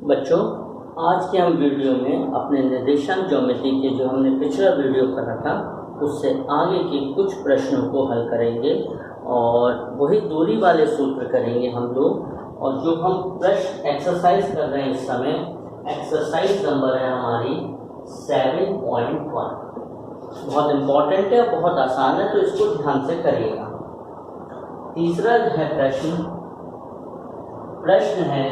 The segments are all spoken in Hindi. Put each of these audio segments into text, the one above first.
बच्चों, आज के हम वीडियो में अपने निर्देशांक ज्योमेट्री के जो हमने पिछला वीडियो करा था उससे आगे के कुछ प्रश्नों को हल करेंगे और वही दूरी वाले सूत्र करेंगे हम लोग। और जो हम प्रश्न एक्सरसाइज कर रहे हैं इस समय, एक्सरसाइज नंबर है हमारी 7.1। बहुत इम्पोर्टेंट है, बहुत आसान है, तो इसको ध्यान से करिएगा। तीसरा है प्रश्न है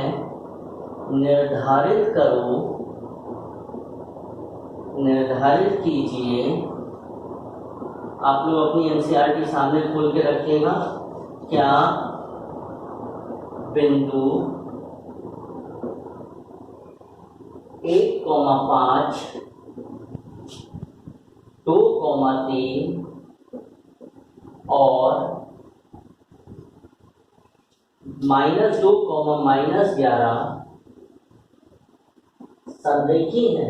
निर्धारित कीजिए। आप लोग अपनी एनसीईआरटी सामने खोल के रखिएगा। क्या बिंदु 1,5, 2,3 और -2, -11 संरेखी है?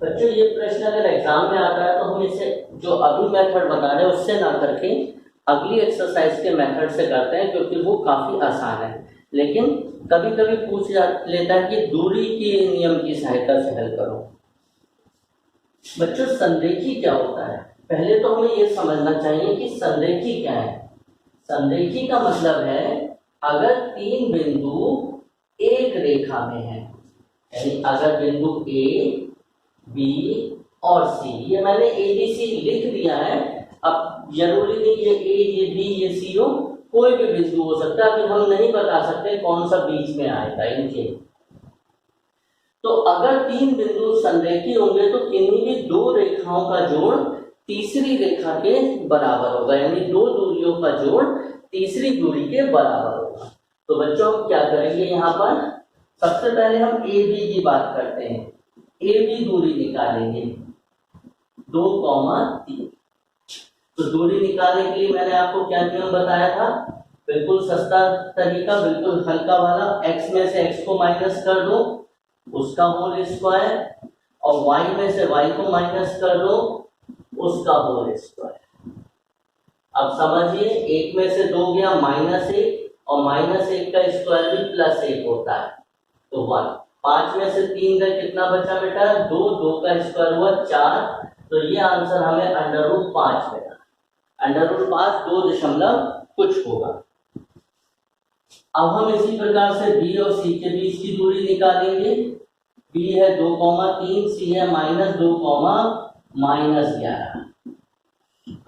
बच्चों, ये प्रश्न अगर एग्जाम में आता है तो हम इसे जो अभी मेथड बता रहे हैं उससे ना करके अगली एक्सरसाइज के मेथड से करते हैं, क्योंकि वो काफ़ी आसान है। लेकिन कभी कभी पूछ लेता है कि दूरी के नियम की सहायता से हल करो। बच्चों, संरेखी क्या होता है? पहले तो हमें ये समझना चाहिए कि संरेखी क्या है। संरेखी का मतलब है अगर तीन बिंदु एक रेखा में है, यानी अगर बिंदु ए, बी और सी, ये मैंने ABC लिख दिया है। अब जरूरी नहीं ये ए, ये बी, ये सी हो, कोई भी बिंदु हो सकता है। अभी हम नहीं बता सकते कौन सा बीच में आएगा इनके। तो अगर तीन बिंदु संरेखी होंगे तो किन्हीं भी दो रेखाओं का जोड़ तीसरी रेखा के बराबर होगा, यानी दो दूरियों का जोड़ तीसरी दूरी के बराबर होगा। तो बच्चों, हम क्या करेंगे यहाँ पर? सबसे पहले हम AB की बात करते हैं। AB दूरी निकालेंगे 2,3। तो दूरी निकालने के लिए मैंने आपको क्या नियम बताया था? बिल्कुल सस्ता तरीका, बिल्कुल हल्का वाला। x में से x को माइनस कर दो, उसका होल स्क्वायर, और y में से y को माइनस कर दो, उसका होल स्क्वायर। अब समझिए, 1 में से 2 गया -1, और -1 का स्क्वायर भी +1 होता है, तो 1। 5 में से 3 गए, कितना बचा बेटा? 2, 2 का स्क्वायर हुआ 4। तो ये आंसर हमें √5 मिला। √5 2 दशमलव कुछ होगा। अब हम इसी प्रकार से B और C के बीच की दूरी निकालेंगे। B है 2,3, C है -2, -11।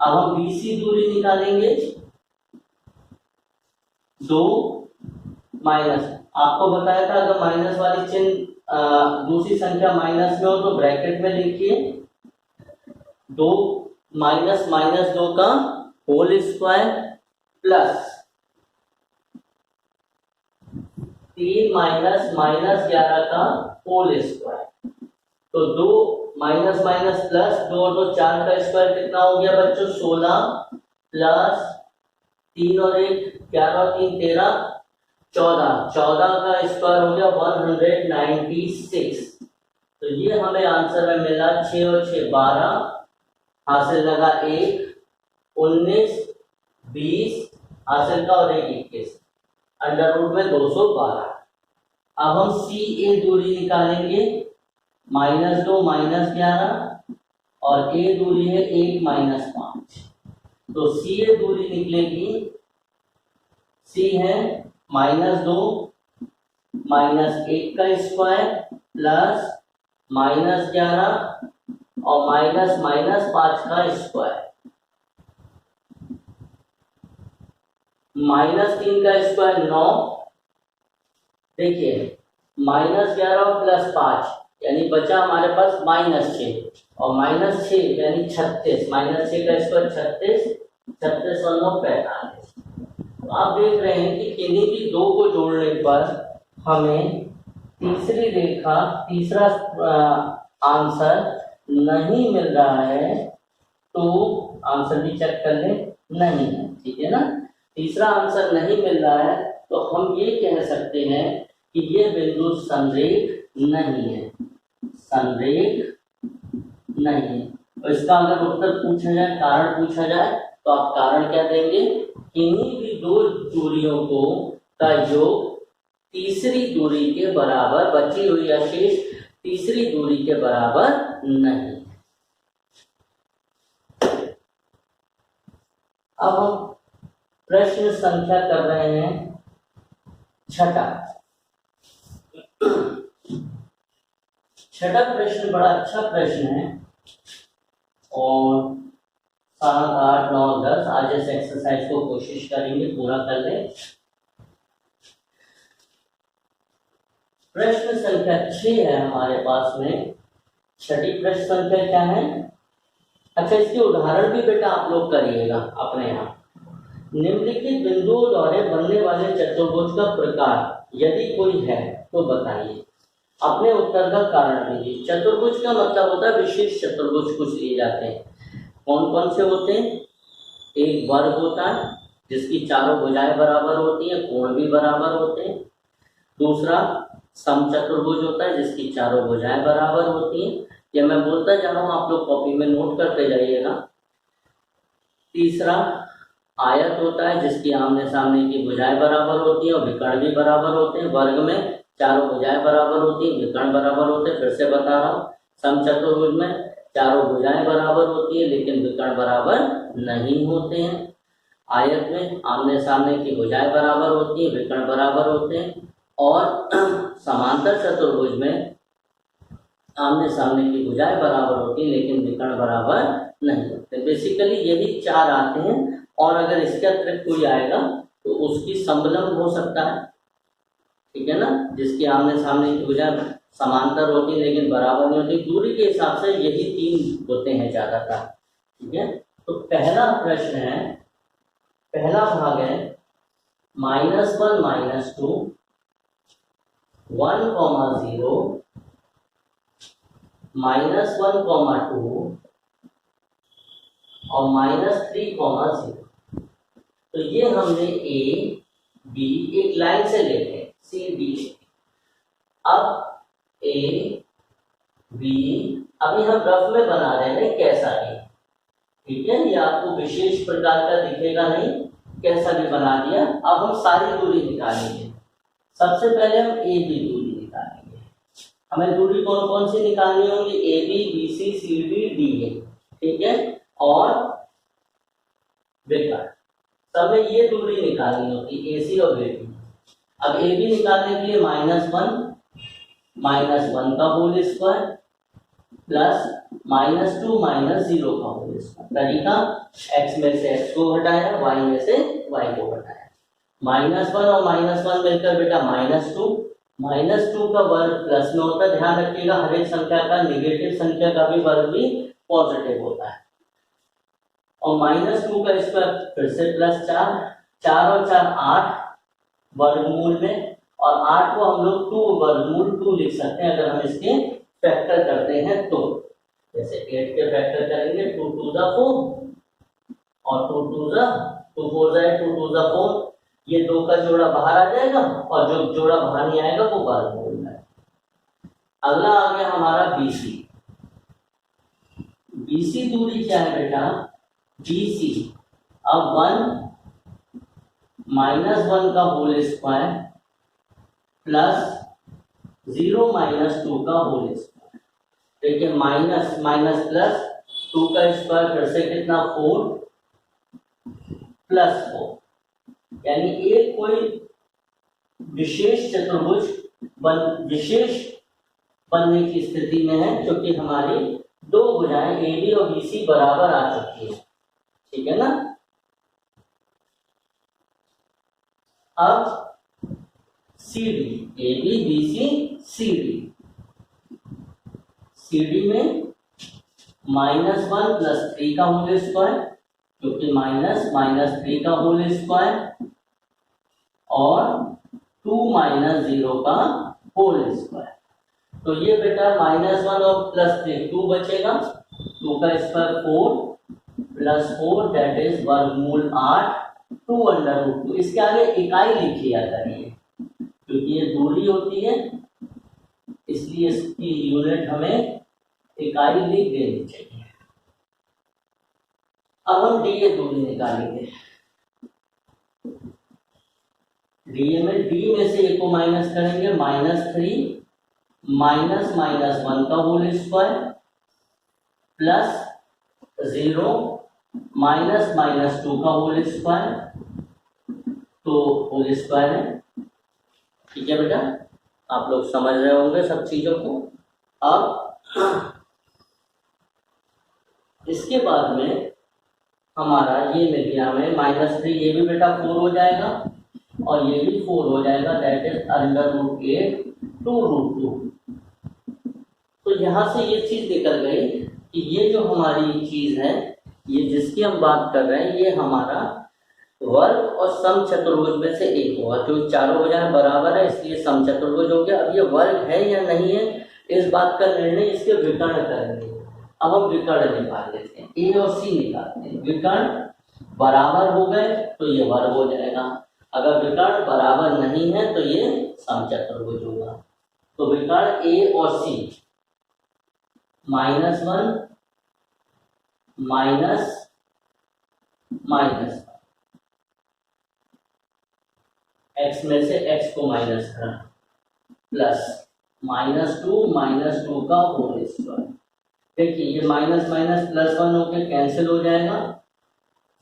अब हम BC दूरी निकालेंगे 2 माइनस। आपको बताया था अगर माइनस वाली चिन्ह दूसरी संख्या माइनस में हो तो ब्रैकेट में लिखिए 2 -2 का होल स्क्वायर प्लस 3 -11 का होल स्क्वायर। तो 2 माइनस प्लस 2 और 2 4 का स्क्वायर कितना हो गया बच्चों? 16 प्लस 3 और 1 11 और 3 13 14 का स्क्वायर हो गया 196। तो ये हमें आंसर में मिला 6 और 6 12, हासिल लगा 1, 19, 20 हासिल का, और 1 21, अंडर रूट में 212। अब हम CA दूरी निकालेंगे -2 -11, और A दूरी है 1 -5। तो CA दूरी निकलेगी, C है -2 -1 का स्क्वायर प्लस -11 और -5 का स्क्वायर, -3 का स्क्वायर 9। देखिए, -11 और +5 यानी बचा हमारे पास -6, और -6 यानी 36, -6 का स्क्वायर 36, 36 और 9 45। तो आप देख रहे हैं कि किन्हीं भी दो को जोड़ने पर हमें तीसरी रेखा, तीसरा आंसर नहीं मिल रहा है। तो आंसर भी चेक कर ले, नहीं है, ठीक है ना? तीसरा आंसर नहीं मिल रहा है तो हम ये कह सकते हैं कि ये बिंदु संरेख नहीं है, संरेख नहीं है। और इसका अगर उत्तर पूछा जाए, कारण पूछा जाए, तो आप कारण क्या देंगे? किन्हीं भी दो दूरियों को का योग तीसरी दूरी के बराबर, बची हुई अवशेष तीसरी दूरी के बराबर नहीं। अब हम प्रश्न संख्या कर रहे हैं 6। छठा प्रश्न बड़ा अच्छा प्रश्न है और 7, 8, 9, 10 आज इस एक्सरसाइज को कोशिश करेंगे पूरा कर ले। प्रश्न संख्या 6 है हमारे पास में। छठी प्रश्न संख्या क्या है? अच्छा, इसके उदाहरण भी बेटा आप लोग करिएगा अपने यहाँ। निम्नलिखित बिंदुओं द्वारा बनने वाले चतुर्भुज का प्रकार यदि कोई है तो बताइए। अपने उत्तर का कारण दीजिए। चतुर्भुज का मतलब होता है विशेष चतुर्भुज कुछ लिए जाते हैं। कौन कौन से होते हैं? एक वर्ग होता है जिसकी चारों भुजाएं बराबर होती हैं, कोण भी बराबर होते हैं। दूसरा समचतुर्भुज होता है जिसकी चारों भुजाएं बराबर होती हैं। ये मैं बोलता जा रहा हूँ, आप लोग कॉपी में नोट करते जाइएगा। तीसरा आयत होता है जिसकी आमने सामने की भुजाएं बराबर होती हैं और विकर्ण भी बराबर होते हैं। वर्ग में चारों भुजाएं बराबर होती हैं, विकर्ण बराबर होते हैं। फिर से बता रहा हूँ, समचतुर्भुज में चारों भुजाएं बराबर होती है लेकिन विकर्ण बराबर नहीं होते हैं। आयत में आमने सामने की भुजाएं बराबर होती हैं, विकर्ण बराबर होते हैं। और समांतर चतुर्भुज में आमने सामने की भुजाएं बराबर होती है लेकिन विकर्ण बराबर नहीं होते। बेसिकली यही 4 आते हैं और अगर इसके अतिरिक्त कोई आएगा तो उसकी समलंब हो सकता है, ठीक है ना, जिसकी आमने सामने की भुजाएं समांतर होती है लेकिन बराबर नहीं होती। दूरी के हिसाब से यही 3 होते हैं ज्यादातर, ठीक है। तो पहला प्रश्न है, पहला भाग है -1, -2, 1, 0, -1, 2 और -3, 0। तो ये हमने ए बी एक लाइन से लेते हैं, सी डी। अब ए बी अभी हम रफ में बना रहे हैं कैसा भी, ठीक है। ये आपको विशेष प्रकार का दिखेगा नहीं, कैसा भी बना दिया। अब हम सारी दूरी निकालेंगे। सबसे पहले हम ए बी दूरी निकालेंगे। हमें दूरी कौन कौन सी निकालनी होगी? A B, B C, C D, D A, ठीक है। और विकर्ण सब में ये दूरी निकालनी होती है, ए सी और बी डी। अब ए बी निकालने के लिए -1 का होल स्क्वायर प्लस -2 -0 का होल स्क्वायर। तरीका, x में से x को घटाया, y में से y को घटाया। -1 और -1 मिलकर बेटा -2। -2 का वर्ग प्लस में होता है। ध्यान रखिएगा हर एक संख्या का, नेगेटिव संख्या का भी वर्ग भी पॉजिटिव होता है। और -2 का स्क्वायर फिर से +4, 4 और 4 8 वर्गमूल में, और 8 को हम लोग 2 वर्गमूल 2 लिख सकते हैं अगर हम इसके फैक्टर करते हैं तो। जैसे 8 के फैक्टर करेंगे 2 2 द 4 और 2 2 द 2 4 द 2 2 द 4। ये 2 का जोड़ा बाहर आ जाएगा और जो जोड़ा बाहर नहीं आएगा वो वर्गमूल में। अगला आ गया हमारा BC। BC दूरी क्या है बेटा? BC अब 1 का होल स्क्वायर प्लस 0 -2 का होल स्क्वायर। देखिए माइनस माइनस प्लस 2 का स्क्वायर फिर से कितना 4 + 4, यानी एक कोई विशेष चतुर्भुज विशेष बनने की स्थिति में है क्योंकि हमारी 2 भुजाएं ए बी और बी सी बराबर आ चुकी है, ठीक है ना। अब C D, A B B C C D. C D में -1 + 3 का होल स्क्वायर, क्योंकि -3 का होल स्क्वायर और 2 - 0 का होल स्क्वायर। तो ये बेटा -1 और +3 2 बचेगा, 2 का स्क्वायर 4 + 4 दैट इज वर्गमूल 8 2√2। इसके आगे इकाई लिख लिया करिए क्योंकि ये दूरी होती है इसलिए इसकी यूनिट हमें इकाई लिख देनी चाहिए। अब हम डी ए दूरी निकालेंगे। डी में डी में से ए को माइनस करेंगे, -3 माइनस माइनस 1 का whole square plus 0 minus minus 2 का होल स्क्वायर, तो होल स्क्वायर है। ठीक है बेटा, आप लोग समझ रहे होंगे सब चीजों को। अब इसके बाद में हमारा ये मिल गया हमें -3, ये भी बेटा 4 हो जाएगा और ये भी 4 हो जाएगा, दैट इज √8 2√2। तो यहाँ से ये चीज निकल गई कि ये जो हमारी चीज है, ये जिसकी हम बात कर रहे हैं, ये हमारा वर्ग और समचतुर्भुज में से एक होगा, जो चारों भुजाएं बराबर है इसलिए समचतुर्भुज हो गया। अब ये वर्ग है या नहीं है, इस बात का निर्णय इसके विकर्ण करेंगे। अब हम विकर्ण निकाल लेते हैं, ए और सी निकालते हैं। विकर्ण बराबर हो गए तो ये वर्ग हो जाएगा, अगर विकर्ण बराबर नहीं है तो ये समचतुर्भुज होगा। तो विकर्ण ए और सी -1 माइनस माइनस एक्स में से एक्स को माइनस करना प्लस -2 का होल स्क्वायर। देखिए ये माइनस माइनस +1 होकर कैंसिल हो जाएगा,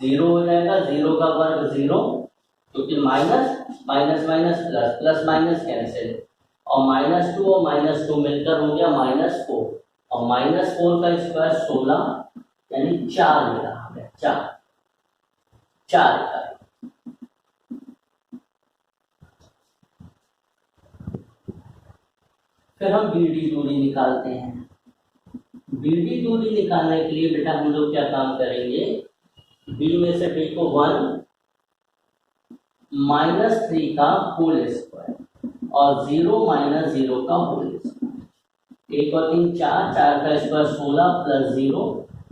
0 हो जाएगा, 0 का वर्ग 0, क्योंकि minus minus minus plus, plus minus cancel, और -2 और -2 मिलकर हो गया -4, और -4 का स्क्वायर 16, यानी 4 मिला हमें, 4 का। फिर हम बीडी दूरी निकालते हैं। बीडी दूरी निकालने के लिए बेटा हम लोग क्या काम करेंगे, बी में से डी को 1 -3 का होल स्क्वायर और 0 - 0 का होल स्क्वायर। 1 और 3 4, 4 का स्क्वायर 16 प्लस 0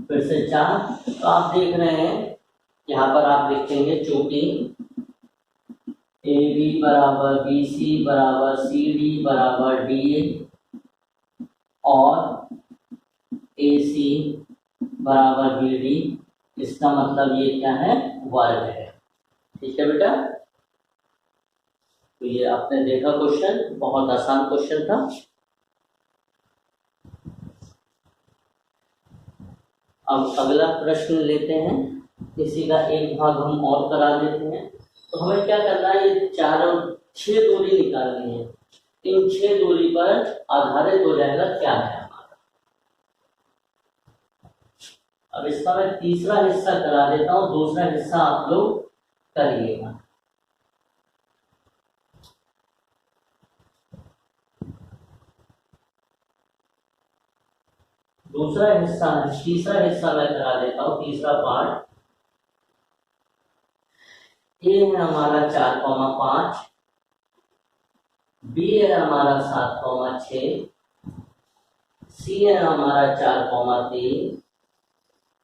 फिर से 4। तो आप देख रहे हैं यहाँ पर आप लिखेंगे चूंकि ए बी बराबर बी सी बराबर सी डी बराबर डी ए और ए सी बराबर बी डी, इसका मतलब ये क्या है, वर्ग है। ठीक है बेटा, तो ये आपने देखा क्वेश्चन, बहुत आसान क्वेश्चन था। अब अगला प्रश्न लेते हैं, इसी का एक भाग हम और करा देते हैं। तो हमें क्या करना है, ये 4 और 6 दूरी निकालनी है। इन 6 दूरी पर आधारित हो जाएगा क्या है हमारा। अब इसका मैं तीसरा हिस्सा करा देता हूँ, दूसरा हिस्सा आप लोग करिएगा। दूसरा हिस्सा, तीसरा हिस्सा मैं करा देता हूँ, तीसरा पार्ट। ए है हमारा 4,5, बी है हमारा 7,6, सी है हमारा 4,3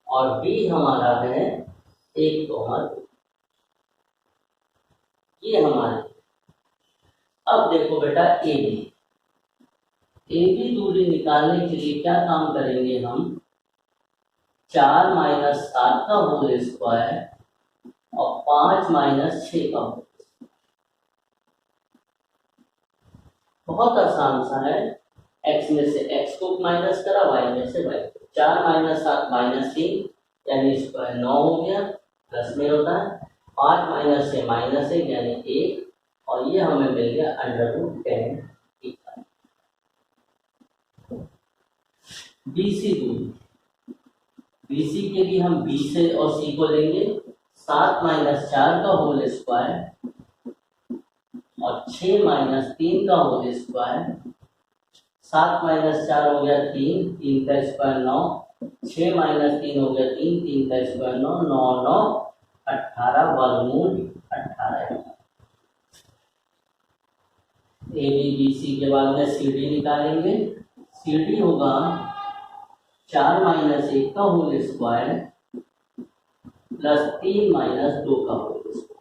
और डी हमारा है 1,2। ये हमारे। अब देखो बेटा ए बी दूरी निकालने के लिए क्या काम करेंगे हम, 4 - 7 का होल स्क्वायर और 5 - 6 का होल। बहुत आसान सा है, x में से x को माइनस करा, y में से y। 4 - 7 -3 यानी स्क्वायर 9 हो गया, प्लस में होता है 5 - 6 -1 यानी 1, और ये हमें मिल गया √10। BC दूरी, BC के लिए हम B से और C को लेंगे, 7 - 4 का होल स्क्वायर और 6 - 3 का होल स्क्वायर। 7 - 4 हो गया 3, 3 का स्क्वायर 9, 6 - 3 हो गया 3, 3 का स्क्वायर 9, 9 9 18, वर्गमूल 18। ABC के बाद में CD निकालेंगे। CD होगा 4 - 1 का होल स्क्वायर प्लस 3 - 2 का होल स्क्वायर।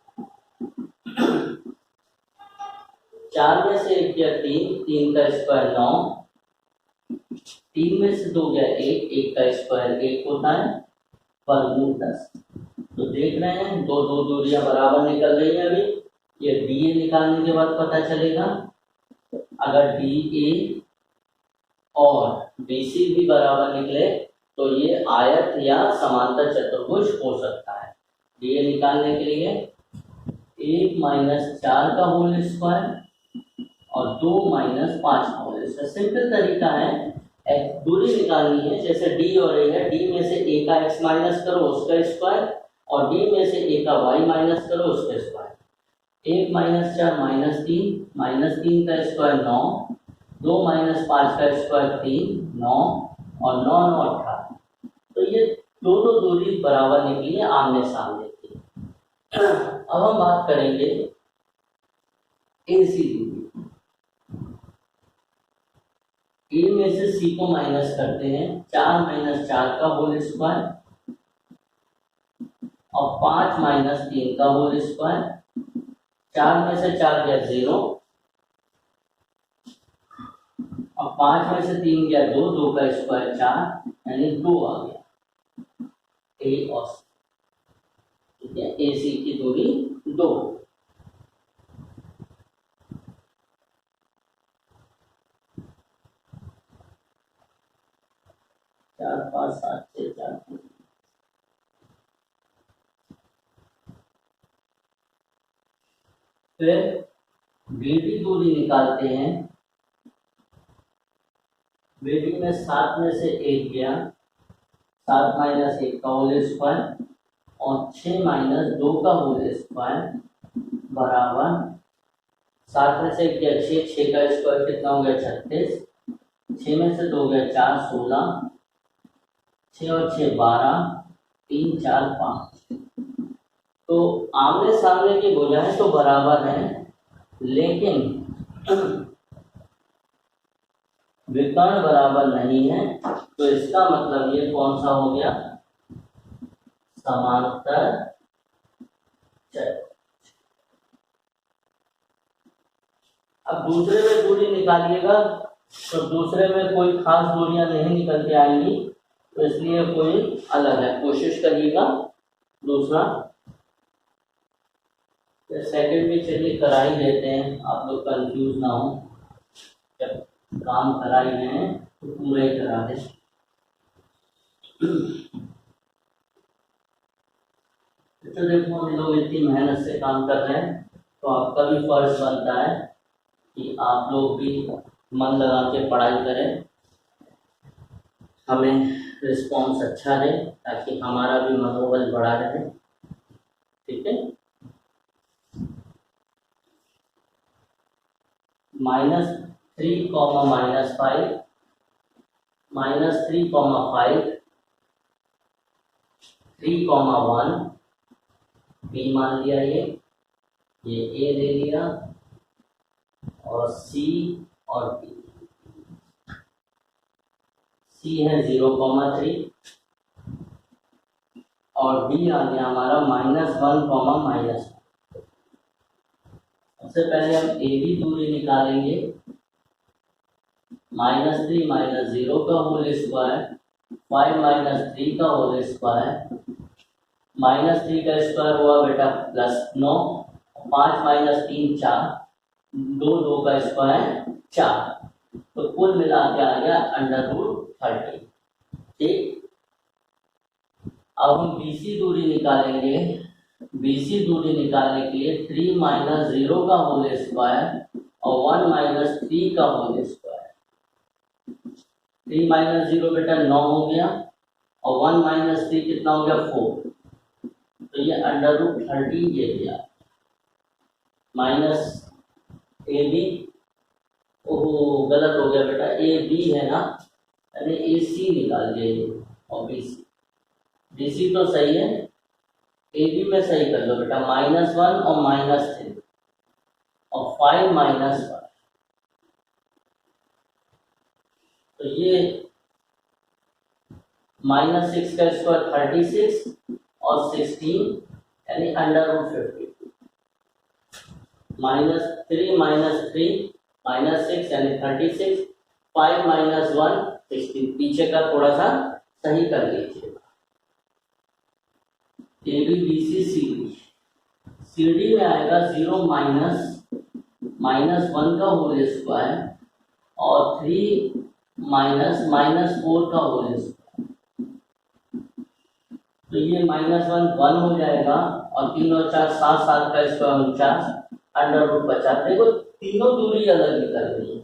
4 में से 1 गया 3, 3 का स्क्वायर 9, 3 में से 2 गया 1, 1 का स्क्वायर 1 होता है, वर्गमूल 10। तो देख रहे हैं दो दूरियां बराबर निकल रही हैं अभी, ये डी ए निकालने के बाद पता चलेगा। अगर डी ए और बी सी भी बराबर निकले तो ये आयत या समांतर चतुर्भुज हो सकता है। डी ए निकालने के लिए 1 - 4 का होल स्क्वायर और 2 - 5 का होल स्क्वायर। सिंपल तरीका है, एक दूरी निकालनी है। जैसे डी और ए है, डी में से ए का एक्स माइनस करो उसका स्क्वायर और डी में से ए का वाई माइनस करो उसका स्क्वायर। 1 - 4 - 3 का स्क्वायर 9, 2 - 5 का स्क्वायर 3, 9 और 9 9 18। तो ये दोनों दूरी बराबर निकली है आमने सामने की। अब हम बात करेंगे ए सी दूरी। ए में से सी को माइनस करते हैं, 4 - 4 का होल स्क्वायर और 5 - 3 का होल स्क्वायर। 4 में से 4 गया 0 और 5 में से 3 गया 2, 2 का स्क्वायर 4 यानी 2 आ गया ए और सी। ठीक है, ए सी की दूरी 2। 4 5 7 6 4 3। फिर बीडी दूरी निकालते हैं। बीडी में 7 में से 1 गया, 7 - 1 का होल स्क्वायर और 6 - 2 का होल स्क्वायर बराबर 7 में से 1 गया 6, 6 का स्क्वायर कितना हो गया 36, 6 में से 2 गया 4 16, 6 और 6 12, 3 4 5। तो आमने सामने की भुजाएं तो बराबर हैं, लेकिन विकर्ण बराबर नहीं है। तो इसका मतलब ये कौन सा हो गया, समांतर चतुर्भुज। अब दूसरे में दूरी निकालिएगा तो दूसरे में कोई खास दूरियां नहीं निकल के आएंगी, तो इसलिए कोई अलग है, कोशिश करिएगा दूसरा। सेकंड भी चलिए करा ही देते हैं, आप लोग कंफ्यूज ना हो। जब काम करा ही हैं तो पूरा ही करा दें। तो देखो हम लोग इतनी मेहनत से काम कर रहे हैं, तो आपका भी फर्ज बनता है कि आप लोग भी मन लगा के पढ़ाई करें, हमें रिस्पॉन्स अच्छा दे ताकि हमारा भी मनोबल बढ़ा रहे। ठीक है, -3, -5, -3, -5, 3, 1 बी मान लिया, ये ए ले लिया और सी और बी। सी है 0, 3 और बी आ गया हमारा -1, -1। सबसे पहले हम ए बी दूरी निकालेंगे। -3 - 0 का होल स्क्वायर, 5 - 3 का होल स्क्वायर, -3 का स्क्वायर हुआ बेटा +9, 5 - 3 4, 2 2 का स्क्वायर 4, तो कुल मिला के आ गया √30। ठीक, अब हम बीसी दूरी निकालेंगे। बीसी दूरी निकालने के लिए 3 - 0 का होल स्क्वायर और 1 - 3 का होल स्क्वायर। 3 - 0 बेटा 9 हो गया और 1 - 3 कितना हो गया 4, तो ये √30 ये गया। माइनस ए बी, ओह गलत हो गया बेटा, ए बी है ना, यानी ए सी निकाल दिए और बी सी। बी सी तो सही है, ए बी में सही कर लो बेटा, -1 और -3 और 5 - 1, तो ये -6 का स्क्वायर 36 और 16 यानी √50। -3 - 3 -6 यानी 36, 5 - 1 16। पीछे का थोड़ा सा सही कर लीजिएगा। A B B C C B, C D में आएगा 0 माइनस 1 का होल स्क्वायर और 3 माइनस 4 का होल स्क्वायर। तो ये -1 1 हो जाएगा और 3 और 4 7 7 का स्क्वायर 49 √50। देखो तीनों दूरी अलग निकल रही है,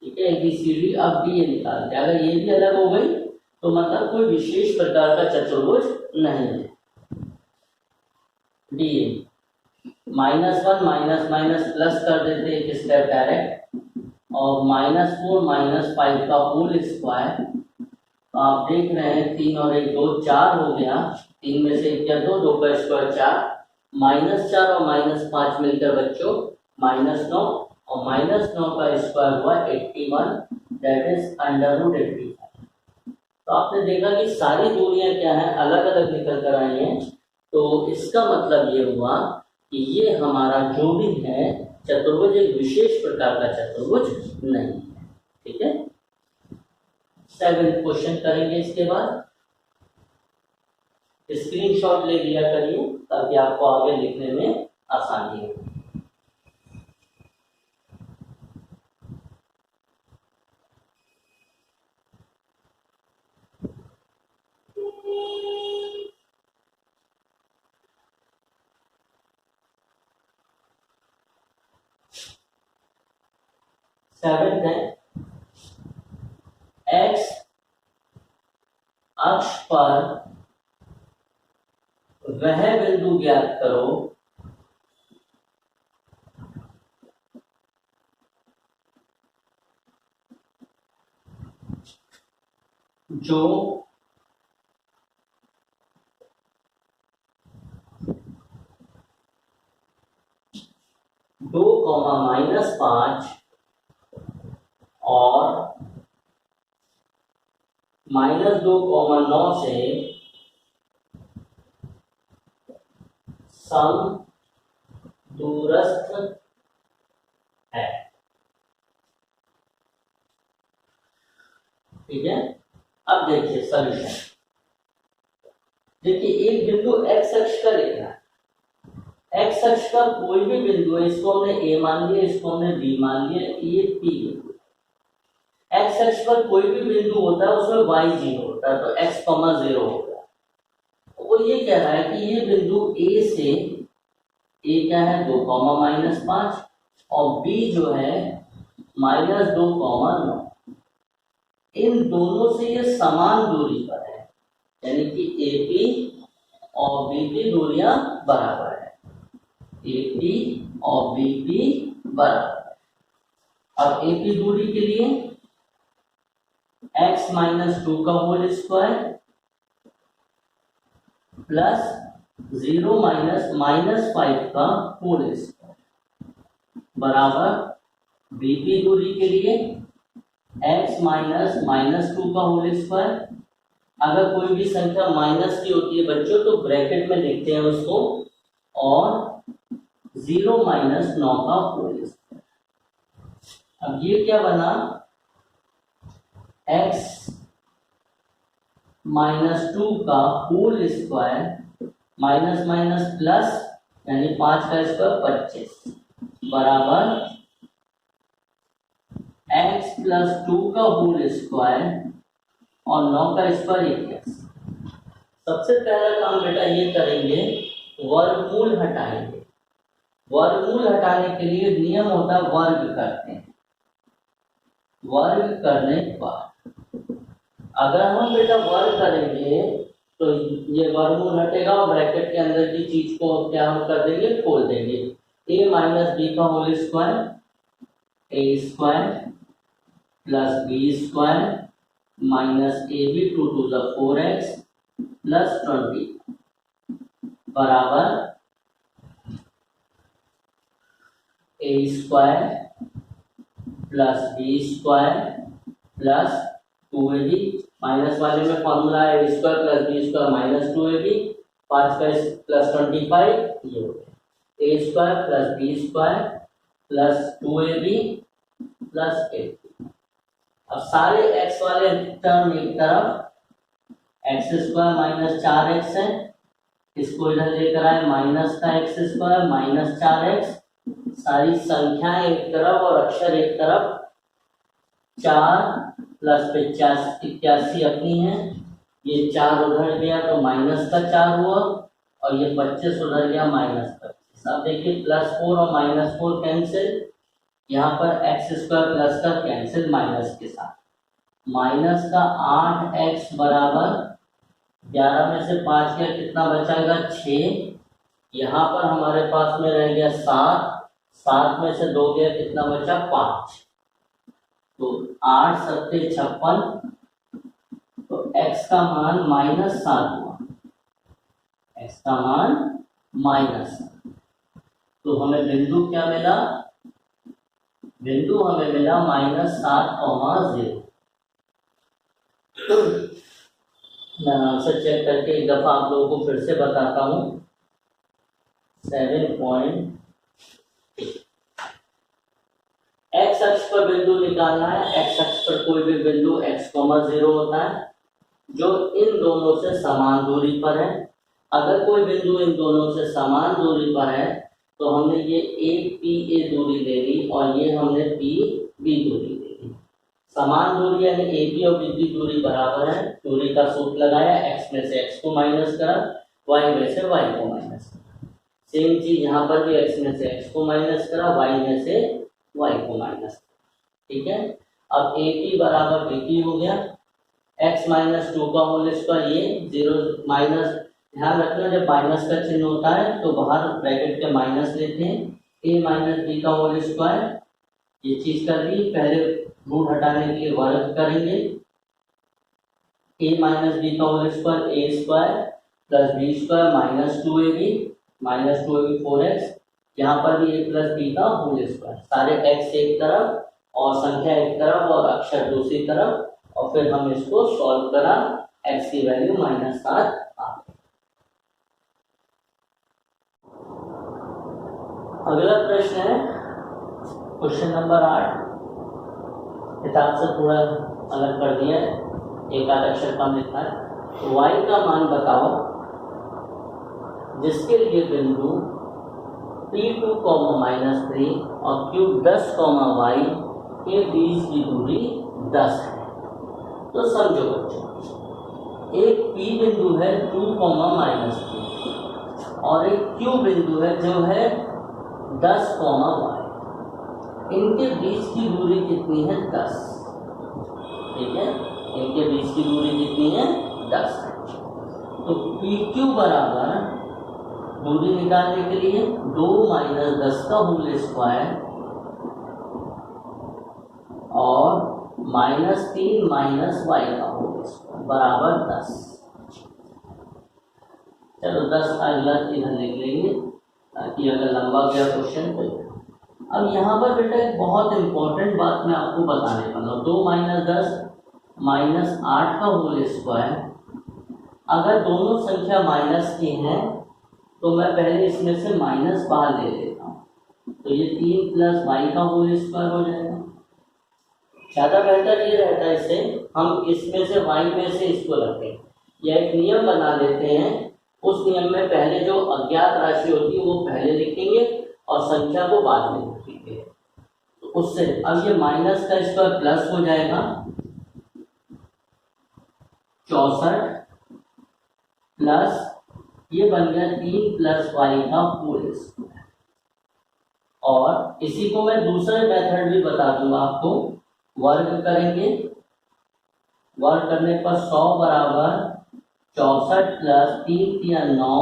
ठीक है। ABCD अब डी ए निकालते हैं। अगर ये भी अलग हो गई तो मतलब कोई विशेष प्रकार का चतुर्भुज नहीं है। डी ए -1 माइनस प्लस कर देते एक स्टेप डायरेक्ट और -4 -5 का होल स्क्वायर। तो आप देख रहे हैं 3 और 1 2 4 हो गया, 3 में से 1 क्या 2, 2 का स्क्वायर 4, -4 और -5 मिलकर बच्चों -9 और -9 का स्क्वायर हुआ 81, दैट इज √85। तो आपने देखा कि सारी दूरियां क्या है, अलग अलग निकल कर आई हैं। तो इसका मतलब ये हुआ कि ये हमारा जो भी है चतुर्भुज एक विशेष प्रकार का चतुर्भुज नहीं है, ठीक है। 7 क्वेश्चन करेंगे इसके बाद। स्क्रीनशॉट ले लिया करिए ताकि आपको आगे लिखने में आसानी हो। सेवेंथ है, एक्स अक्ष पर वह बिंदु ज्ञात करो जो -5 और -2, 9 से सम दूरस्थ है, ठीक है। अब देखिए सॉल्यूशन। देखिए एक बिंदु एक्स अक्ष का लेना है, एक्स अक्ष का कोई भी बिंदु है, इसको हमने ए मान लिया, इसको हमने बी मान लिया, ये पी बिंदु। एक्स अक्ष पर कोई भी बिंदु होता है उसमें y 0 होता है, तो x, 0 होगा। वो ये कह रहा है कि ये बिंदु ए से, ए क्या है 2, -5 और बी जो है -2, 9, इन दोनों से ये समान दूरी पर है, यानी कि AP और BP दूरियां बराबर है, AP और BP बराबर। अब AP दूरी के लिए x -2 का होल स्क्वायर प्लस 0 -5 का होल स्क्वायर बराबर BP दूरी के लिए x -2 का होल स्क्वायर। अगर कोई भी संख्या माइनस की होती है बच्चों तो ब्रैकेट में लिखते हैं उसको, और 0 -9 का होल स्क्वायर। अब ये क्या बना, x -2 का होल स्क्वायर माइनस प्लस यानी 5 का स्क्वायर 25 बराबर x +2 का होल स्क्वायर और 9 का स्क्वायर 21। सबसे पहला काम बेटा ये करेंगे, वर्गमूल हटाएंगे। वर्गमूल हटाने के लिए नियम होता है वर्ग करते हैं, वर्ग करने के बाद अगर हम बेटा वर्ग करेंगे तो ये वर्गमूल हटेगा और ब्रैकेट के अंदर की चीज को क्या हम कर देंगे, खोल देंगे। a - b का whole square, a square plus b square -ab 2 to the 4x plus 20 बराबर a square plus b square plus 2ab, माइनस वाले में फॉर्मूला है a square plus b square -2ab, 5 का प्लस 25, ये हो गया a square plus b square plus 2ab plus 8। अब सारे x वाले टर्म एक तरफ, x स्क्वायर -4x है इसको इधर लेकर आए माइनस का एक्स स्क्वायर माइनस 4x, सारी संख्याएं एक तरफ और अक्षर एक तरफ, 4 प्लस 81 अपनी है, ये 4 उधर गया तो माइनस का 4 हुआ और ये 25 उधर गया माइनस 25। अब देखिए +4 और -4 कैंसिल, यहाँ पर एक्स स्क्वायर प्लस का कैंसिल माइनस के साथ, माइनस का 8x बराबर 11 में से 5 गया कितना बचाएगा 6, यहाँ पर हमारे पास में रह गया 7 में से 2 गया कितना बचा 5, तो 8 7 56, तो x का मान -7 हुआ, x का मान -7। तो हमें बिंदु क्या मिला, बिंदु हमें मिला -7,0। मैं आंसर चेक करके एक दफा आप लोगों को फिर से बताता हूँ। 7. एक्स अक्ष पर बिंदु निकालना है, एक्स अक्ष पर कोई भी बिंदु x,0 होता है जो इन दोनों से समान दूरी पर है। अगर कोई बिंदु इन दोनों से समान दूरी पर है तो हमने ये a दूरी ले ली और ये हमने b दूरी ले ली। समान दूरी यानी AB और BB दूरी बराबर है, दूरी का सूत्र लगाया, x में से x को माइनस करा, y में से y को माइनस करा। सेम चीज यहाँ पर भी x में से x को माइनस करा, y में से y को माइनस करा। ठीक है, अब AB बराबर BB हो गया, x - 2 का होल स्क्वायर, ये 0 माइनस, ध्यान रखना जब माइनस का चिन्ह होता है तो बाहर ब्रैकेट के माइनस लेते हैं, a - b का होल स्क्वायर, ये चीज कर दी। पहले रूट हटाने के लिए वर्ग करेंगे, a - b का whole square a square plus b square -2ab 4x, यहाँ पर भी a प्लस b का होल स्क्वायर, सारे x एक तरफ और संख्या एक तरफ और अक्षर दूसरी तरफ, और फिर हम इसको सॉल्व करा, x की वैल्यू -7 आ गई। अगला प्रश्न है क्वेश्चन नंबर 8, किताब से थोड़ा अलग कर दिया है, एक आध अक्षर कम लिखा है। y का मान बताओ जिसके लिए बिंदु P2, -3 और क्यूब 10, y के बीच की दूरी 10 है। तो समझो बच्चों, एक P बिंदु है 2, -3 और एक Q बिंदु है जो है 10, y, इनके बीच की दूरी कितनी है 10। ठीक है, इनके बीच की दूरी कितनी है 10 है। तो PQ बराबर, दूरी निकालने के लिए 2 - 10 का होल स्क्वायर और -3 - y का होल स्क्वायर बराबर 10। चलो 10 का अगला इधर लिख लेंगे ताकि अगर लंबा गया क्वेश्चन तो। अब यहाँ पर बेटा एक बहुत इंपॉर्टेंट बात मैं आपको बताने वाला हूँ, 2 - 10 - 8 का होल स्क्वायर, अगर दोनों संख्या माइनस की हैं तो मैं पहले इसमें से माइनस बाहर ले लेता हूँ, तो ये 3 + y का होल स्क्वायर हो जाएगा। ज़्यादा बेहतर ये रहता है, इससे हम इसमें से y में से इसको रखें, या एक नियम बना लेते हैं, उस नियम में पहले जो अज्ञात राशि होती है वो पहले लिखेंगे और संख्या को बाद में लिखेंगे। तो उससे अब ये माइनस का स्क्वायर प्लस हो जाएगा, 64 प्लस ये बन गया 3 + y का होल स्क्वायर। और इसी को मैं दूसरे मेथड भी बता दूंगा आपको, वर्ग करेंगे, वर्ग करने पर 100 बराबर 64 plus 3 × 9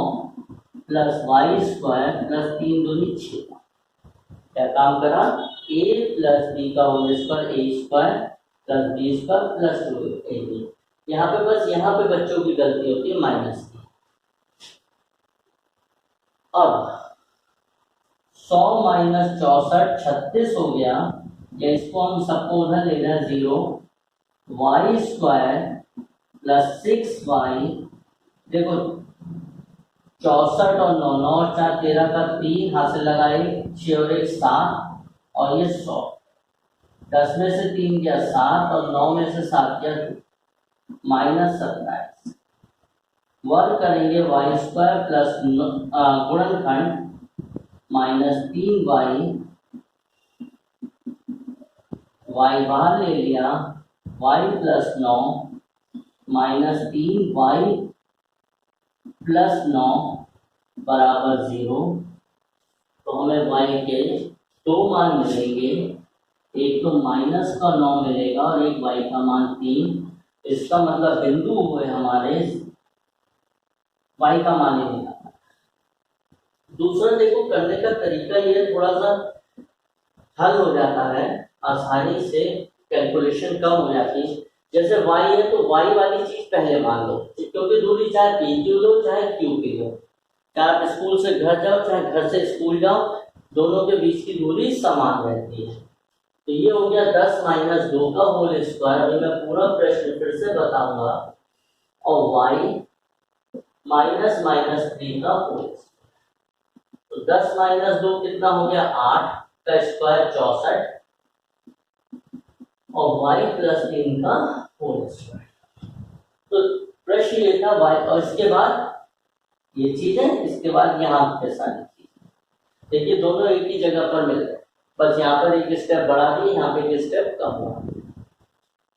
plus y square plus 3 दूनी 6। क्या काम करा, a प्लस b का whole square a square plus b square plus 2ab। यहाँ पे बस यहाँ पे बच्चों की गलती होती है माइनस की। अब 100 - 64 36 हो गया, या इसको हम सबको उधर ले रहे हैं 0, y स्क्वायर प्लस 6y, देखो 64 और 9, 9 और 4 13 का 3 हासिल लगाए, 6 और 1 7, और ये 100, 10 में से 3 गया 7 और 9 में से 7 गया -27, वर्ग करेंगे वाई स्क्वायर प्लस गुणनखंड माइनस 3y, वाई बाहर ले लिया, y plus 9 minus 3y plus 9 बराबर 0। तो हमें y के दो मान मिलेंगे, एक तो माइनस का 9 मिलेगा और एक y का मान 3। इसका मतलब बिंदु हुए हमारे y का मान ही निकालना। दूसरा देखो करने का तरीका ये थोड़ा सा हल हो जाता है, आसानी से कैलकुलेशन कम हो जाती है। जैसे y है तो y वाली चीज पहले मान लो, क्योंकि दूरी चाहे p की लो चाहे q की लो, चाहे आप स्कूल से घर जाओ चाहे घर से स्कूल जाओ, दोनों के बीच की दूरी समान रहती है। तो ये हो गया 10 माइनस 2 का होल स्क्वायर। अभी मैं पूरा प्रश्न फिर से बताऊंगा। और y माइनस माइनस 3 का होल स्क्वायर। तो 10 माइनस 2 कितना हो गया, 8 का स्क्वायर 64, और y प्लस 3 का होल स्क्वायर। तो प्रश्न ये था y, और इसके बाद ये चीज है, इसके बाद यहाँ पे सारी चीज देखिए दोनों एक ही जगह पर मिल रहे, बस यहाँ पर एक स्टेप बढ़ा दिए, यहाँ पे एक स्टेप कम हुआ।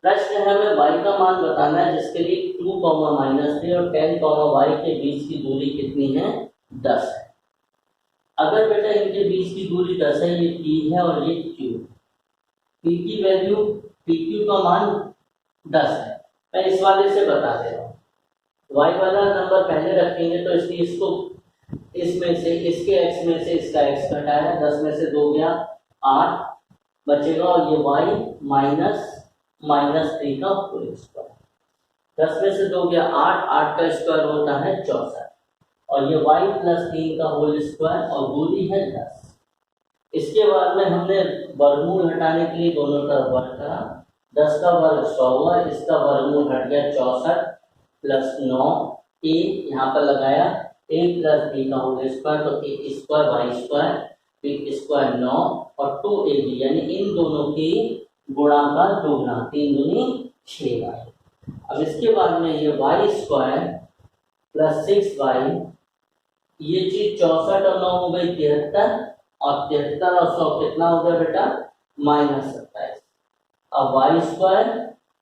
प्रश्न है हमें y का मान बताना है, जिसके लिए 2 -3 और 10 y के बीच की दूरी कितनी है, 10 है। अगर बेटा इनके बीच की दूरी 10 है, ये p है और ये q, p की वैल्यू pq का मान 10 है। मैं इस वाले से बता दे रहा हूँ, y वाला नंबर पहले रखेंगे तो इसलिए इसको इसमें से इसके x में से इसका x घटाया, 10 में से 2 गया 8 बचेगा, और ये y माइनस माइनस 3 का होल स्क्वायर। 10 में से 2 गया 8, 8 का स्क्वायर होता है 64, और ये y प्लस 3 का होल स्क्वायर, और दूरी है 10। इसके बाद में हमने वर्गमूल हटाने के लिए दोनों तरफ वर्ग करा, 10 का वर्ग 100 हुआ, इसका वर्गमूल हट गया 64 प्लस 9, a यहाँ पर लगाया, a प्लस b का होल स्क्वायर, तो a square Y square, b square 9 और 2ab, यानी इन दोनों की गुणा का दोगुना, 3 दूनी 6y। अब इसके बाद में ये वाई स्क्वायर प्लस 6y, ये चीज 64 और 9 हो गई 73, और 73 और 100 कितना हो गया बेटा, -27। अब वाई स्क्वायर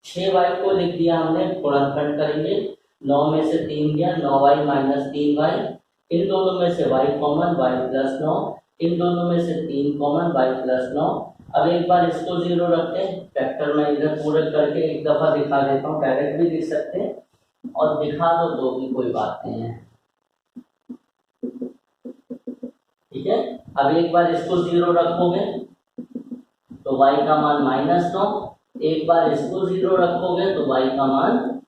6y को लिख दिया हमने, गुणनखंड करेंगे, 9 में से 3 गया, 9y माइनस 3y, इन दोनों में से y कॉमन, y प्लस 9, इन दोनों में से 3 कॉमन, y प्लस 9। अब एक बार इसको 0 रखते हैं, फैक्टर में इधर पूरे करके एक दफा दिखा देता हूँ, डायरेक्ट भी लिख सकते हैं और दिखा दो भी कोई बात नहीं है, ठीक है। अब एक बार इसको 0 रखोगे तो y का मान -9, एक बार इसको 0 रखोगे तो y का मान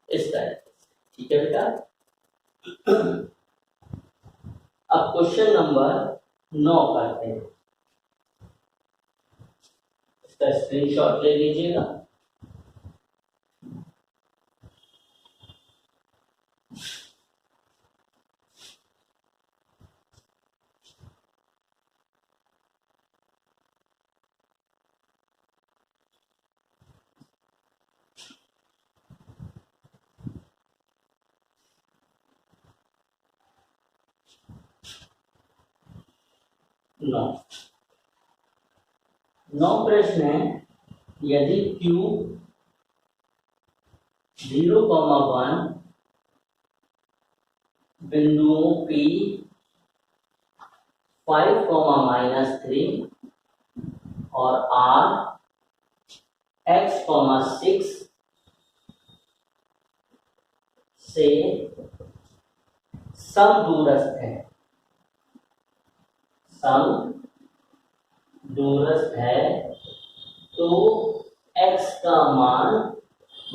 इस तरह, ठीक है बेटा। अब क्वेश्चन नंबर 9 करते हैं, इसका स्क्रीनशॉट ले लीजिएगा। नौ प्रश्न है, यदि Q 0,1 बिंदुओं P 5,-3 और R x,6 से समदूरस्थ है, समदूरस्थ है, तो x का मान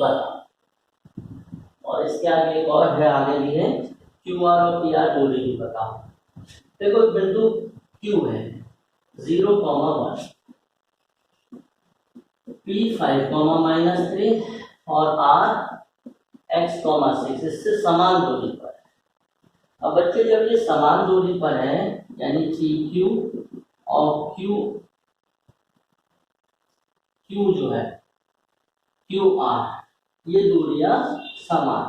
बताओ। और इसके आगे एक और है, आगे भी है QR और PR दूरी भी बताओ। देखो बिंदु Q है 0,1, P 5,-3 और R x,6 इससे समान दूरी पर है। अब बच्चे जब ये समान दूरी पर है, यानी PQ और Q जो है QR, ये दूरियां समान,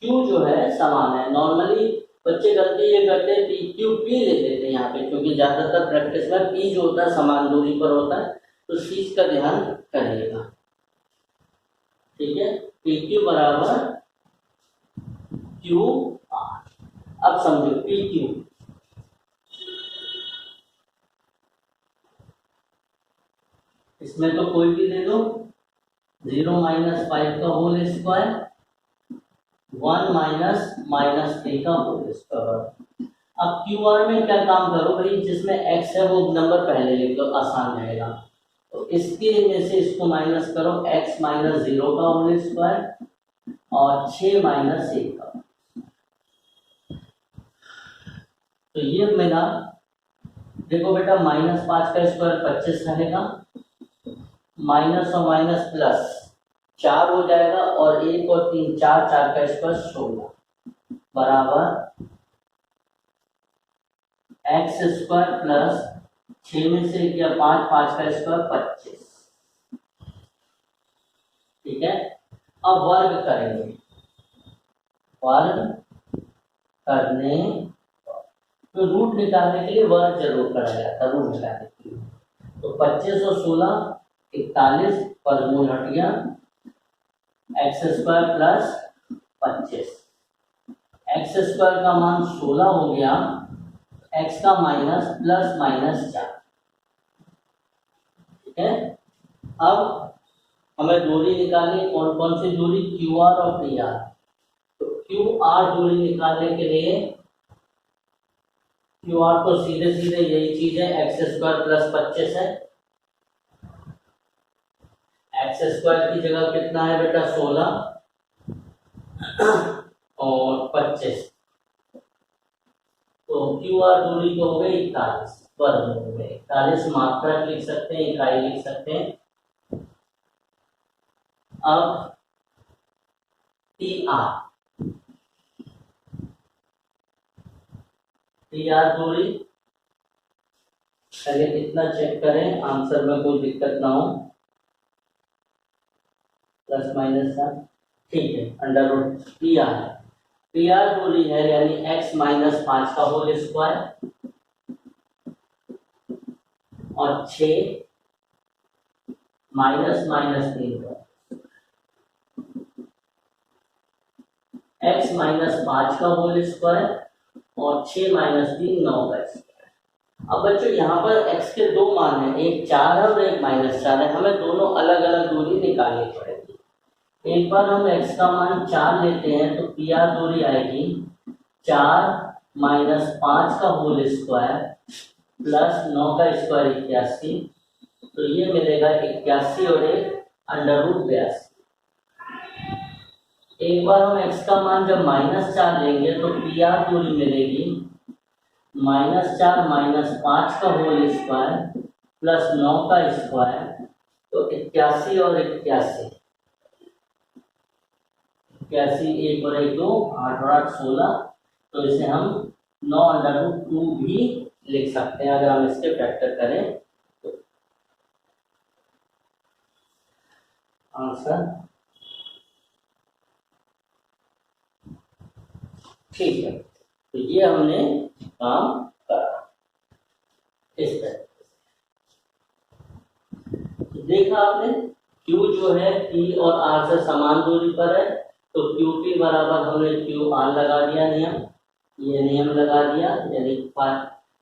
क्यू जो है समान है। नॉर्मली बच्चे गलती ये करते हैं पी क्यू पी ले लेते हैं यहाँ पे, क्योंकि ज़्यादातर प्रैक्टिस में पी जो होता है समान दूरी पर होता है, तो इस चीज़ का ध्यान करिएगा। ठीक है, पी क्यू बराबर क्यू आर। अब समझो पी क्यू, इसमें तो कोई भी ले लो, 0 - 5 का होल स्क्वायर, 1 - -3 का होल स्क्वायर। अब क्यू आर में क्या काम करो भाई, जिसमें x है वो नंबर पहले लिख दो, आसान रहेगा। तो इसके में से इसको माइनस करो, x - 0 का होल स्क्वायर और 6 - 1 का। तो ये मिला, देखो बेटा -5 का स्क्वायर 25 रहेगा, माइनस और माइनस प्लस 4 हो जाएगा, और 1 और 3 4, 4 का स्क्वायर 16 बराबर एक्स स्क्वायर प्लस 6 में से किया 5, 5 का स्क्वायर 25। ठीक है, अब वर्ग करेंगे, वर्ग करने तो रूट निकालने के लिए वर्ग जरूर करा जाता है, रूट निकालने के लिए। तो 25 और 16 41, वर्गमूल हट गया, x square plus 25, x square का मान 16 हो गया, एक्स का माइनस प्लस -4। ठीक है, अब हमें दूरी निकालनी, कौन कौन सी दूरी, क्यू आर और पी आर। तो क्यू आर दूरी निकालने के लिए, क्यू आर तो सीधे सीधे यही चीज है, एक्स स्क्वायर प्लस 25 है, एक्स स्क्वायर की जगह कितना है बेटा 16 और 25, तो क्यू आर दूरी को हो गई 41, वर्गमूल में 41 मात्रक लिख सकते हैं, इकाई लिख सकते हैं। अब टी आर दूरी, पहले इतना चेक करें आंसर में कोई दिक्कत ना हो, प्लस माइनस का, ठीक है, अंडर रूट पी आर दूरी है, यानी x - 5 का होल स्क्वायर और 6 -3 का, x - 5 का होल स्क्वायर और 6 - 3 9 का स्क्वायर। अब बच्चों यहाँ पर x के दो मान हैं, एक 4 है और एक -4 है, हमें दोनों अलग अलग दूरी निकालनी पड़ेगी। एक बार हम x का मान 4 लेते हैं, तो पी आर दूरी आएगी 4 - 5 का होल स्क्वायर प्लस 9 का स्क्वायर 81, तो ये मिलेगा 81 और 1 अंडर रूट 82। एक बार हम x का मान जब -4 लेंगे तो पी आर दूरी मिलेगी -4 - 5 का होल स्क्वायर प्लस 9 का स्क्वायर, तो 81 और 81, 81 1 और 1 2, 8 और 8 16, तो इसे हम 9 अंडर रूट 2 भी लिख सकते हैं अगर हम इसके फैक्टर करें तो। आंसर ठीक है, तो ये हमने काम करा इस तरह। तो देखा आपने, Q जो है P और R से समान दूरी पर है, तो QP बराबर हमने QR लगा दिया नियम, ये नियम लगा दिया, यानी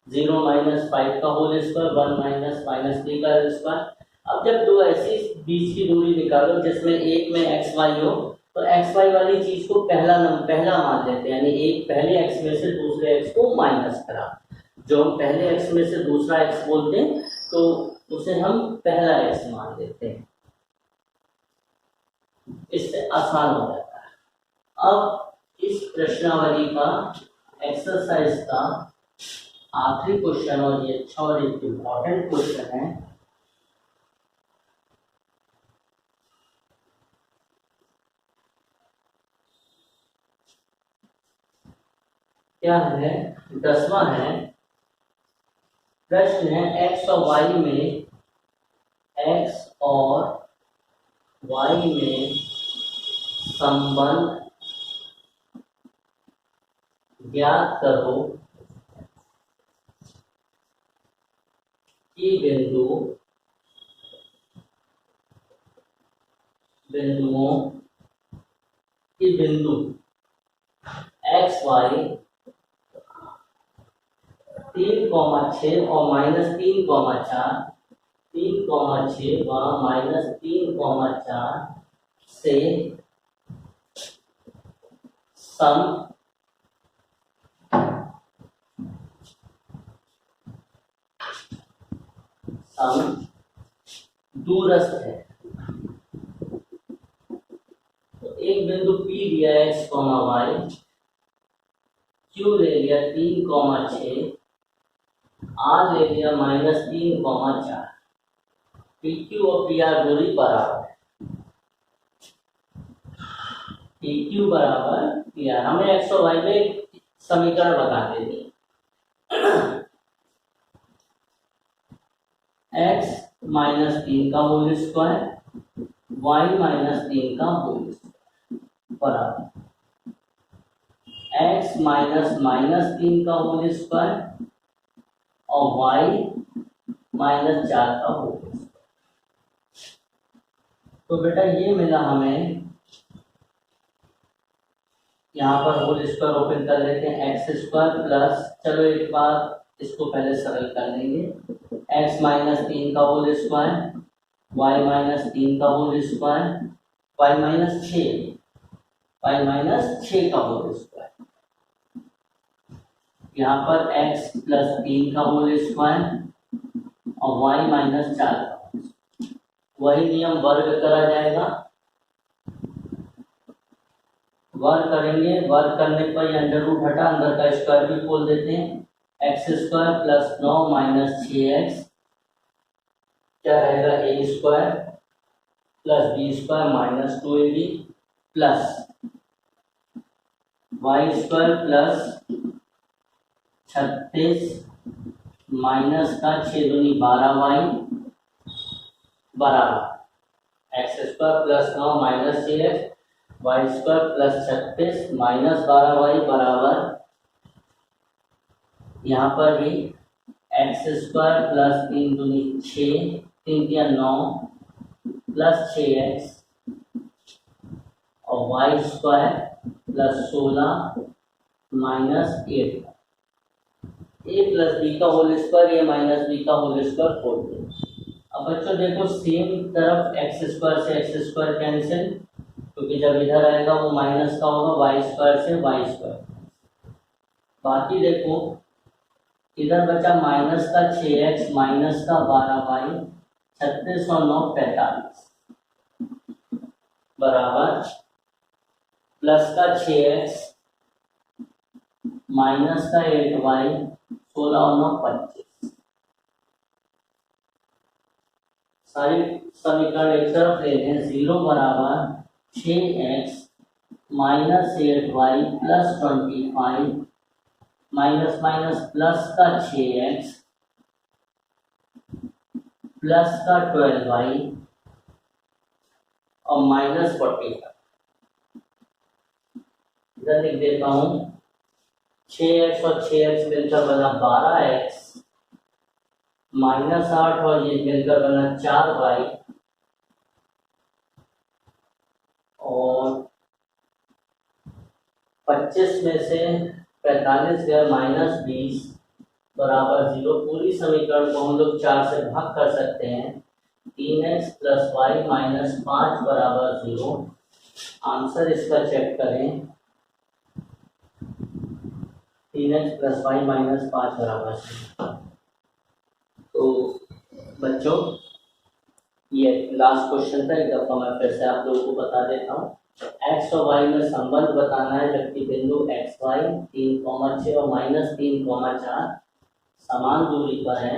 0 - 5 का होल स्क्वायर, 1 - -3 का स्क्वायर। अब जब दो ऐसी बीच की दूरी निकालो जिसमें एक में x y हो, तो x y वाली चीज को पहला मान लेते हैं, यानी एक पहले x में से दूसरे x को माइनस करा। जो हम पहले x में से दूसरा x बोलते हैं तो उसे हम पहला x मान लेते हैं, इससे आसान हो जाता है। अब इस प्रश्नावली का एक्सरसाइज का आखिरी क्वेश्चन, और ये अच्छा और एक इम्पॉर्टेंट क्वेश्चन है, क्या है, 10वां है। प्रश्न है x और y में, x और y में संबंध ज्ञात करो कि बिंदु एक्स वाई 3,6 और -3,4 3,6 व -3,4 से सम दूरस्थ है। तो एक बिंदु P लिया x, y, Q ले लिया 3,6, R ले लिया -3,4। PQ और PR दूरी बराबर है। PQ बराबर PR। हमें x और y में एक समीकरण बता देनी है। x -3 का होल स्क्वायर, y -3 का होल स्क्वायर बराबर x -3 का होल स्क्वायर और y -4 का होल स्क्वायर। तो बेटा ये मिला हमें। यहाँ पर होल स्क्वायर ओपन कर लेते हैं। एक्स स्क्वायर प्लस, चलो एक बार इसको पहले सरल कर लेंगे। x -3 का होल स्क्वायर, y -3 का होल स्क्वायर, y -6 का होल स्क्वायर। यहाँ पर x +3 का होल स्क्वायर और y -4 का। वही नियम वर्ग करा जाएगा। वर्ग करेंगे, वर्ग करने पर अंडर रूट हटा, अंदर का स्क्वायर भी खोल देते हैं। x² + 9 - 6x क्या रहेगा, a² + b² - 2ab plus y² + 36 minus का 6 दूनी 12y बराबर x² + 9 - 6x, y² + 36 minus 12y बराबर, यहाँ पर भी x² + 3 दूनी 6, 3 या 9 + 6x और y² + 16 माइनस 8। a + b का होल स्क्वायर, a - b का होल स्क्वायर खोल दो। अब बच्चों देखो, सेम तरफ x² से x² कैंसिल, क्योंकि जब इधर आएगा वो माइनस का होगा, y² से y²। बाकी देखो इधर बचा माइनस का 6x माइनस का 12y, 36 और 9 45 बराबर प्लस का 6x माइनस का 8y, 16 और 9 25। सारी समीकरण एक तरफ ले लें। 0 बराबर 6x minus 8y plus 25 minus minus plus का 6x प्लस का 12y और माइनस 45। इधर लिख देता हूं, 6x और 6x मिलकर बना 12x माइनस 8 और ये मिलकर बना 4y और 25 में से 45 गया माइनस 20 बराबर 0। पूरी समीकरण को हम लोग 4 से भाग कर सकते हैं। 3x + y - 5 बराबर 0। आंसर इसका चेक करें। 3x + y - 5 बराबर 0। तो बच्चों ये लास्ट क्वेश्चन था, एक दफा मैं फिर से आप लोगों को बता देता हूँ। x और y में संबंध बताना है, जबकि बिंदु x y 3,6 और -3,4 समान दूरी पर है।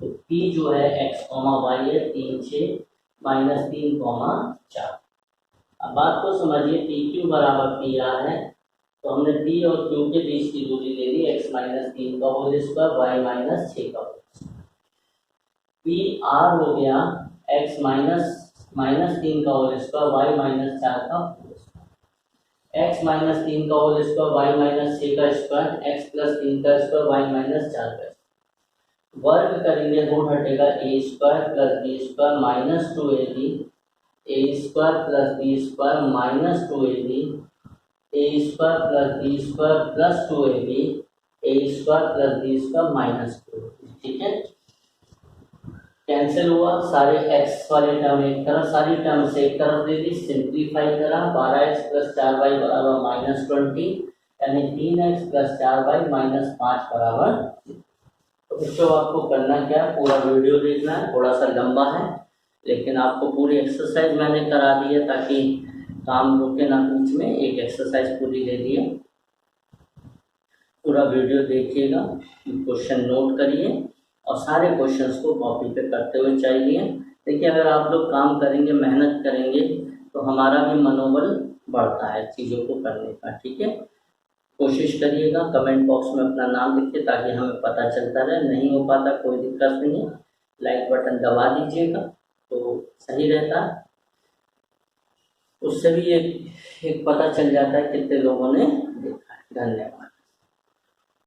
तो P जो है x, y है 3,6 -3,4। अब बात को समझिए, PQ बराबर PR है। तो हमने P और Q के बीच की दूरी ले ली, x -3 का होल स्क्वायर, y -6 का होल स्क्वायर। PR हो गया x -3 का होल स्क्वायर, y -4 का होल स्क्वायर। x माइनस 3 का होल स्क्वायर वाई माइनस 6 का स्क्वायर एक्स प्लस 3 का स्क्वायर वाई माइनस 4 का स्क्वायर। वर्ग करेंगे रूट हटेगा A square plus B square minus 2ab A square plus B square minus 2ab A square plus B square plus 2ab A square plus B square minus 2। ठीक है, कैंसिल हुआ, सारे x वाले टर्म एक तरफ, सारी टर्म से एक तरफ दे दी, सिंप्लीफाई करा, 12x प्लस 4y बराबर माइनस 20 यानी 3x प्लस 4y माइनस 5 बराबर। तो बच्चों आपको करना क्या, पूरा वीडियो देखना है, थोड़ा सा लंबा है लेकिन आपको पूरी एक्सरसाइज मैंने करा दी है ताकि काम रुके ना बीच में, एक एक्सरसाइज पूरी दे दी है। पूरा वीडियो देखिएगा, क्वेश्चन नोट करिए और सारे क्वेश्चंस को कॉपी पे करते हुए चाहिए। देखिए अगर आप लोग काम करेंगे, मेहनत करेंगे तो हमारा भी मनोबल बढ़ता है चीज़ों को करने का। ठीक है, कोशिश करिएगा, कमेंट बॉक्स में अपना नाम लिखिए ताकि हमें पता चलता रहे। नहीं हो पाता कोई दिक्कत नहीं है, लाइक बटन दबा दीजिएगा तो सही रहता है, उससे भी एक पता चल जाता है कितने लोगों ने देखा है। धन्यवाद।